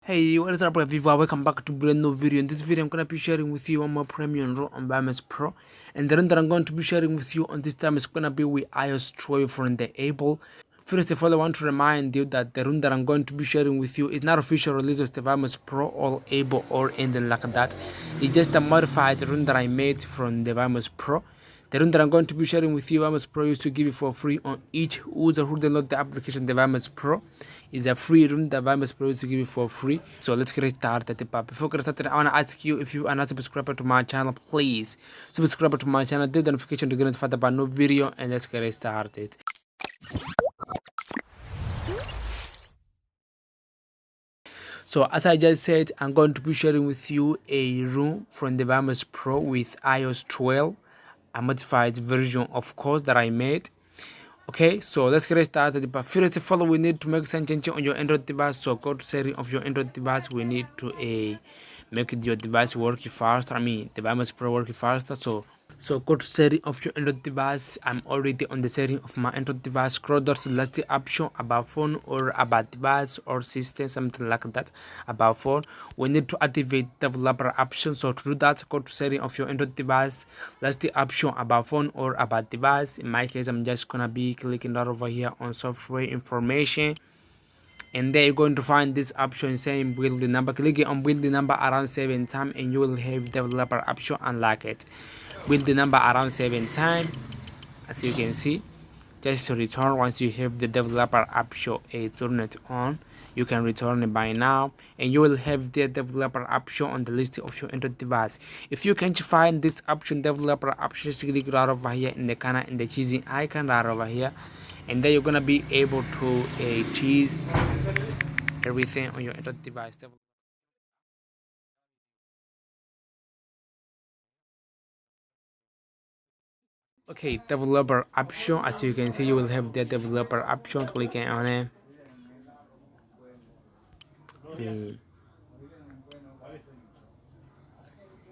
Hey, what is up everyone? Welcome back to brand new video. In this video I'm gonna be sharing with you one more premium ROM on VMOS Pro, and the ROM that I'm going to be sharing with you on this time is gonna be with iOS 12 from the Able. First of all, I want to remind you that the ROM that I'm going to be sharing with you is not official release of the VMOS Pro or Able or anything like that. It's just a modified ROM that I made from the VMOS Pro. The room that I'm going to be sharing with you, VMOS Pro, used to give you for free on each user who download the application. The VMOS Pro is a free room that VMOS Pro used to give you for free. So let's get started. Before we get started, I want to ask you, if you are not subscribed to my channel, please subscribe to my channel, hit the notification to get notified about new video, and let's get started. So as I just said, I'm going to be sharing with you a room from the VMOS Pro with iOS 12, a modified version, of course, that I made. Okay, so let's get started. But first of all, we need to make some changes on your Android device. So go to setting of your Android device. We need to make your device work faster. The VMOS Pro work faster. So go to setting of your Android device. I'm already on the setting of my Android device. Scroll down to the last option, about phone or about device or system, something like that. About phone, we need to activate developer option. So to do that, go to setting of your Android device. That's the option, about phone or about device. In my case, I'm just gonna be clicking right over here on software information, and there you're going to find this option saying build the number. Click on build the number around 7 times and you will have developer option unlock it. Build the number around 7 times, as you can see. Just to return once you have the developer option turn it on. You can return it by now, and you will have the developer option on the list of your Android device. If you can't find this option, developer option, just click right over here in the corner in the cheesy icon right over here, and then you're gonna be able to choose everything on your Android device. Okay, developer option, as you can see, you will have the developer option. Clicking on it.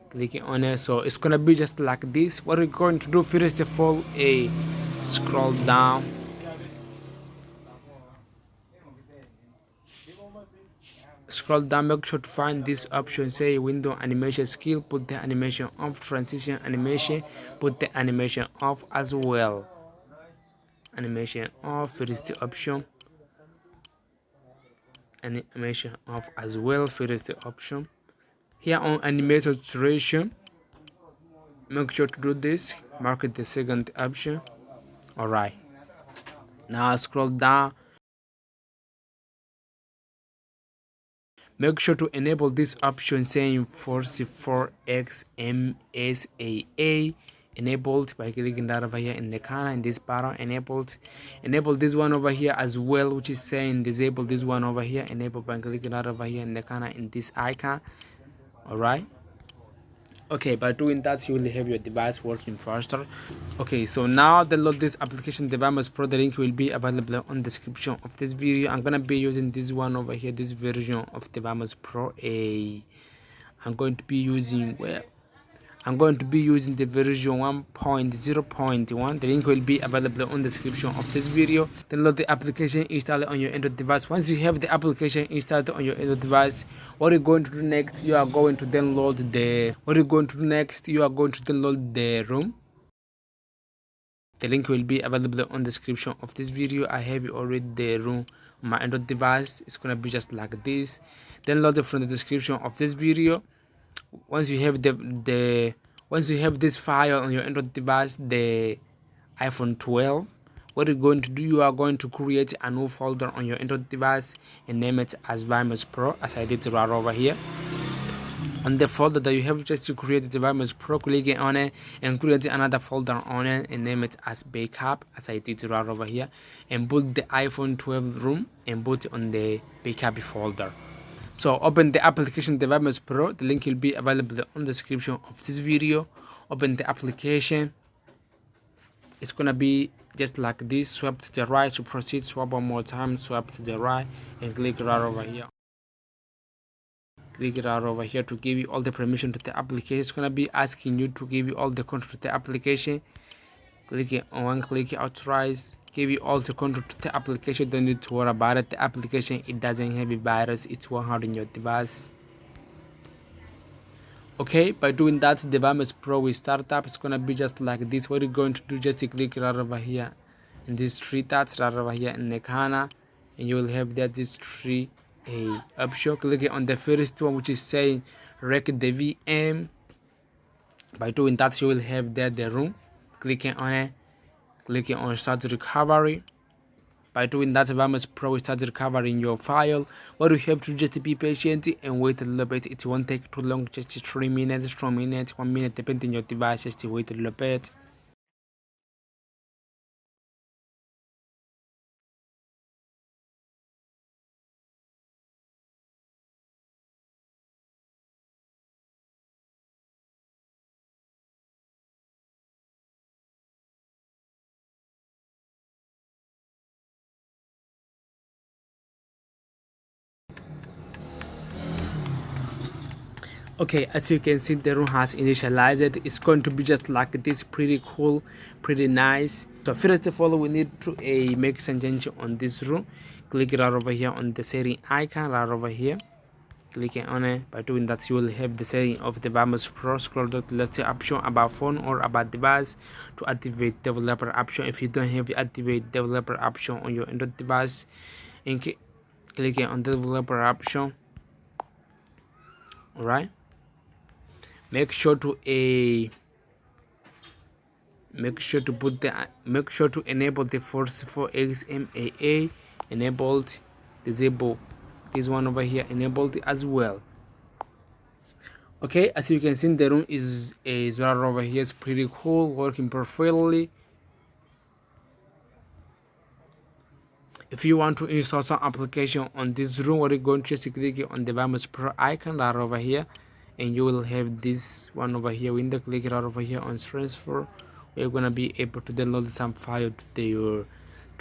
Clicking on it, so it's gonna be just like this. What we're going to do first of all, scroll down. Make sure to find this option, say window animation skill, put the animation off. Transition animation, put the animation off as well. Animation off, first the option. Animation off as well, first the option. Here on animated duration, make sure to do this, mark it the second option. Alright, now scroll down. Make sure to enable this option saying 44x MSAA enabled by clicking that over here in the corner in this button. Enable this one over here as well, which is saying disable this one over here. Enable by clicking that over here in the corner in this icon. Alright. Okay, by doing that, you will have your device working faster. Okay, so now download this application, the VMOS Pro. The link will be available on the description of this video. I'm gonna be using this one over here, this version of the VMOS Pro. I'm going to be using the version 1.0.1. The link will be available on the description of this video. Download the application, install it on your Android device. Once you have the application installed on your Android device, what you're going to do next, you are going to download the ROM. The link will be available on the description of this video. I have already the ROM on my Android device. It's gonna be just like this. Download it from the description of this video. Once you have this file on your Android device, the iPhone 12, what you're going to do, you are going to create a new folder on your Android device and name it as VMOS Pro, as I did right over here. On the folder that you have just to create the VMOS Pro, click on it and create another folder on it and name it as backup, as I did right over here, and put the iPhone 12 ROM and put it on the backup folder. So open the application, the VMOS Pro. The link will be available on the description of this video. Open the application. It's gonna be just like this. Swipe to the right to proceed. Swipe one more time. Swipe to the right and click right over here. Click right over here to give you all the permission to the application. It's gonna be asking you to give you all the control to the application. Click on one, click authorize, give you all the control to the application. Don't need to worry about it. The application, it doesn't have a virus, it's 100 on your device. Okay, by doing that, the VMOS Pro will start up. It's gonna be just like this. What you're going to do, just to click right over here in these three dots right over here in the corner, and you will have that this three option. Click on the first one, which is saying rec the VM. By doing that, you will have there the room. Clicking on it, clicking on start recovery. By doing that, VMOS Pro will start recovering your file. What you have to do, just be patient and wait a little bit. It won't take too long, just 3 minutes, 2 minutes, 1 minute, depending on your device. Just wait a little bit. Okay, as you can see, the room has initialized. It's going to be just like this, pretty cool, pretty nice. So first of all, we need to make some change on this room. Click right over here on the setting icon right over here. Clicking on it. By doing that, you will have the setting of the VMOS Pro. Scroll down to the option about phone or about device to activate developer option. If you don't have the activate developer option on your Android device, and clicking on the developer option. All right, make sure to enable the first 4xMAA enabled, disable this one over here enabled as well. Okay, as you can see, the room is right over here. It's pretty cool, working perfectly. If you want to install some application on this room, what you're going to just click on the VMOS Pro icon right over here, and you will have this one over here window. Click right over here on transfer. We're gonna be able to download some file to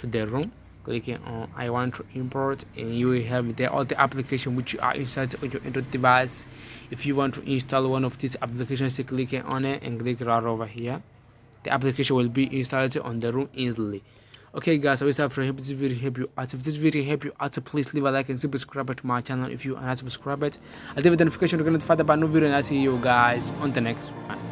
the room. Clicking on I want to import, and you will have there all the application which are inside on your Android device. If you want to install one of these applications, click on it and click right over here. The application will be installed on the room easily. Okay guys, I wish that for this video help you out. If this video help you out, please leave a like and subscribe to my channel if you are not subscribed. I'll leave the notification to get notified about new video, and I'll see you guys on the next one.